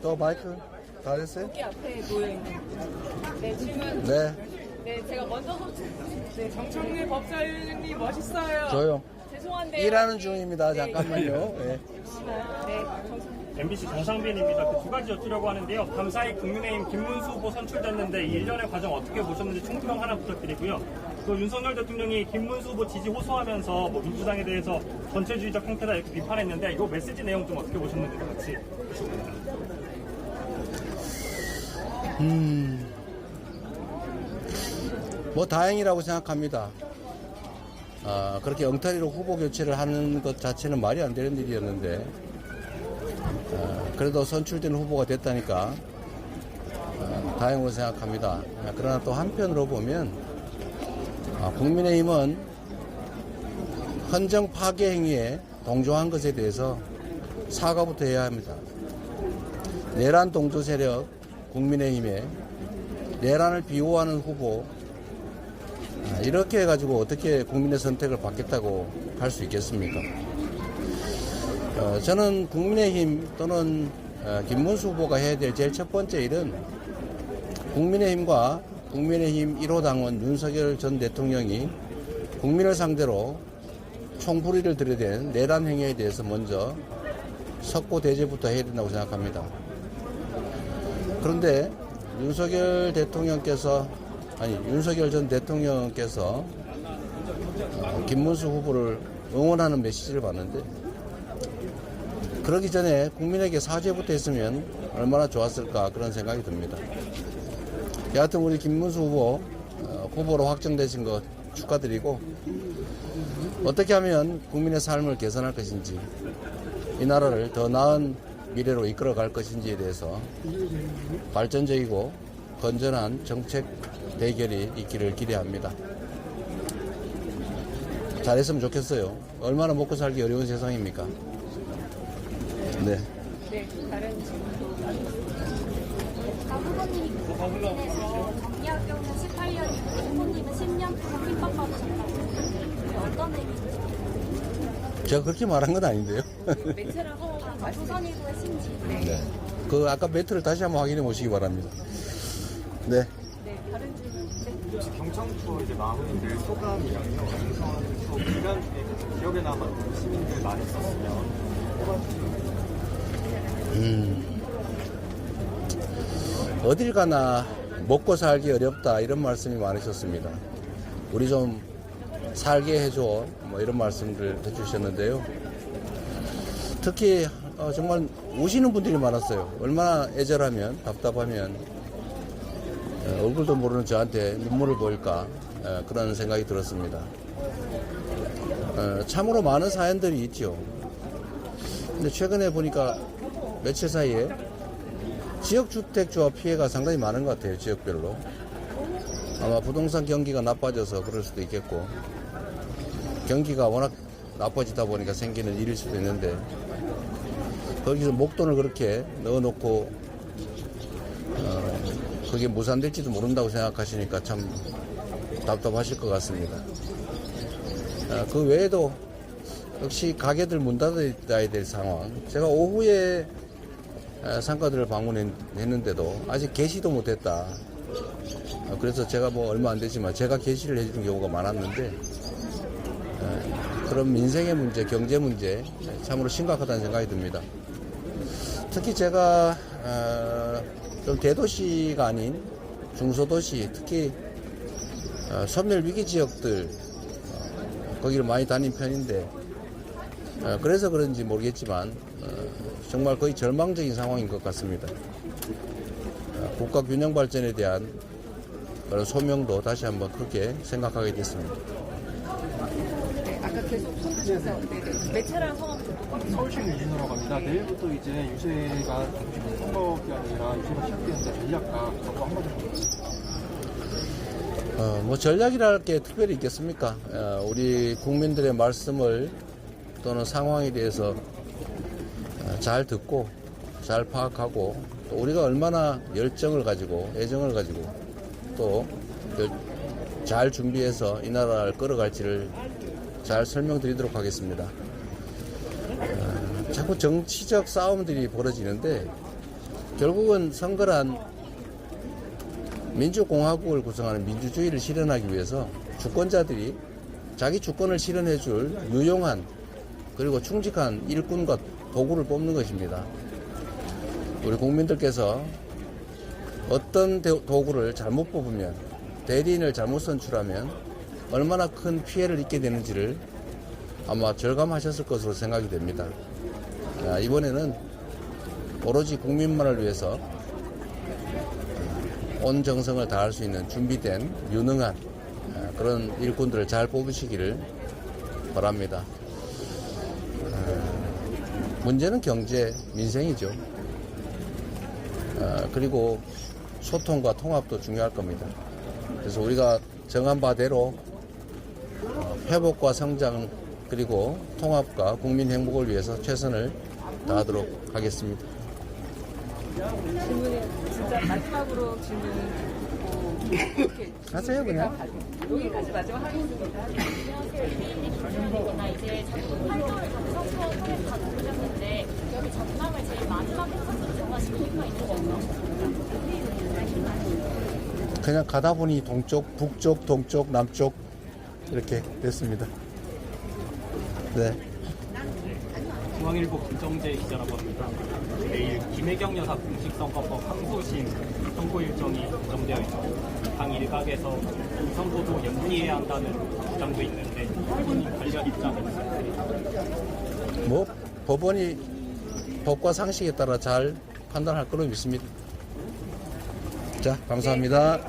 또 마이크 다 됐어요? 여기 앞에 놓여있는. 네, 질문. 네, 네, 제가 먼저 네, 정청래 법사위원님 멋있어요. 저요. 죄송한데. 일하는 중입니다. 잠깐만요. 네. 네, MBC 정상빈입니다. 그 두 가지 여쭈려고 하는데요. 밤사이 국민의힘 김문수 후보 선출됐는데 이 일련의 과정 어떻게 보셨는지 총평 하나 부탁드리고요. 또 윤석열 대통령이 김문수 후보 지지 호소하면서 뭐 민주당에 대해서 전체주의적 행태다 이렇게 비판했는데 이 메시지 내용 좀 어떻게 보셨는지 같이 보시면 뭐 다행이라고 생각합니다. 그렇게 엉터리로 후보 교체를 하는 것 자체는 말이 안 되는 일이었는데 그래도 선출된 후보가 됐다니까 다행으로 생각합니다. 그러나 또 한편으로 보면 국민의힘은 헌정 파괴 행위에 동조한 것에 대해서 사과부터 해야 합니다. 내란 동조 세력 국민의힘에 내란을 비호하는 후보 이렇게 해가지고 어떻게 국민의 선택을 받겠다고 할 수 있겠습니까? 저는 국민의힘 또는 김문수 후보가 해야 될 제일 첫 번째 일은 국민의힘과 국민의힘 1호 당원 윤석열 전 대통령이 국민을 상대로 총부리를 들이댄 내란 행위에 대해서 먼저 석고 대죄부터 해야 된다고 생각합니다. 그런데 윤석열 전 대통령께서 김문수 후보를 응원하는 메시지를 봤는데 그러기 전에 국민에게 사죄부터 했으면 얼마나 좋았을까 그런 생각이 듭니다. 여하튼 우리 김문수 후보로 확정되신 것 축하드리고 어떻게 하면 국민의 삶을 개선할 것인지 이 나라를 더 나은 미래로 이끌어갈 것인지에 대해서 발전적이고 건전한 정책 대결이 있기를 기대합니다. 잘했으면 좋겠어요. 얼마나 먹고 살기 어려운 세상입니까? 네. 네, 다른 질문도. 후보님이 국민에서 정리학교는 18년이고 후보님은 10년 동안 핍박받으셨다고 어떤 얘기인지 제가 그렇게 말한 건 아닌데요. 매체랑 조선일보의 신지 네. 그 아까 매트를 다시 한번 확인해 보시기 바랍니다. 네. 네, 다른 질문. 네. 혹시 경청투어 이제 마무리될 소감이랑요. 또 기간 중에 기억에 남았던 시민들 많이 있었으면 어딜 가나 먹고 살기 어렵다 이런 말씀이 많으셨습니다. 우리 좀 살게 해줘 뭐 이런 말씀들 해주셨는데요. 특히 정말 우시는 분들이 많았어요. 얼마나 애절하면 답답하면 얼굴도 모르는 저한테 눈물을 보일까 그런 생각이 들었습니다. 참으로 많은 사연들이 있죠. 근데 최근에 보니까 며칠 사이에 지역주택조합 피해가 상당히 많은 것 같아요. 지역별로. 아마 부동산 경기가 나빠져서 그럴 수도 있겠고 경기가 워낙 나빠지다 보니까 생기는 일일 수도 있는데 거기서 목돈을 그렇게 넣어놓고 그게 무산될지도 모른다고 생각하시니까 참 답답하실 것 같습니다. 그 외에도 역시 가게들 문 닫아야 될 상황. 제가 오후에 상가들을 방문했는데도 아직 개시도 못했다. 그래서 제가 뭐 얼마 안 되지만 제가 개시를 해주는 경우가 많았는데 그런 민생의 문제, 경제 문제 참으로 심각하다는 생각이 듭니다. 특히 제가 좀 대도시가 아닌 중소도시, 특히 소멸 위기 지역들 거기를 많이 다닌 편인데 그래서 그런지 모르겠지만 정말 거의 절망적인 상황인 것 같습니다. 국가 균형 발전에 대한 그런 소명도 다시 한번 크게 생각하게 됐습니다. 네, 아까 계속 손드셔서 매체랑 성함 서울시민 유진으로 갑니다. 내일부터 이제 유세가 선거가 아니라 유세가 시작되는데 전략가 그거 한마디 뭐 전략이랄 게 특별히 있겠습니까? 우리 국민들의 말씀을 또는 상황에 대해서 잘 듣고 잘 파악하고 또 우리가 얼마나 열정을 가지고 애정을 가지고 또 잘 준비해서 이 나라를 끌어갈지를 잘 설명드리도록 하겠습니다. 자꾸 정치적 싸움들이 벌어지는데 결국은 선거란 민주공화국을 구성하는 민주주의를 실현하기 위해서 주권자들이 자기 주권을 실현해줄 유용한 그리고 충직한 일꾼과 도구를 뽑는 것입니다. 우리 국민들께서 어떤 도구를 잘못 뽑으면, 대리인을 잘못 선출하면 얼마나 큰 피해를 입게 되는지를 아마 절감하셨을 것으로 생각이 됩니다. 이번에는 오로지 국민만을 위해서 온 정성을 다할 수 있는 준비된 유능한 그런 일꾼들을 잘 뽑으시기를 바랍니다. 문제는 경제, 민생이죠. 그리고 소통과 통합도 중요할 겁니다. 그래서 우리가 정한 바대로 회복과 성장 그리고 통합과 국민 행복을 위해서 최선을 다하도록 하겠습니다. 질문이 진짜 마지막으로 질문 이렇게 하세요, 그냥. 여기까지 마지막 하겠습니다. 안녕하세요. 이민입니다. 이제 작품 8개월 전에 선거 통해서 다 돌렸는데 여기 전망을 제일 마지막 행사로 정하신 이유가 있는 건가요? 그냥 가다 보니 동쪽, 북쪽, 동쪽, 남쪽 이렇게 됐습니다. 네. 중앙일보 김정재 기자라고 합니다. 내일 김혜경 여사 공식선거법 항소심 선고 일정이 예정되어 있고 당 일각에서 이 선거도 연기해야 한다는 주장도 있는데 본인 관련 입장은 뭐 법원이 법과 상식에 따라 잘 판단할 거로 믿습니다. 자, 감사합니다.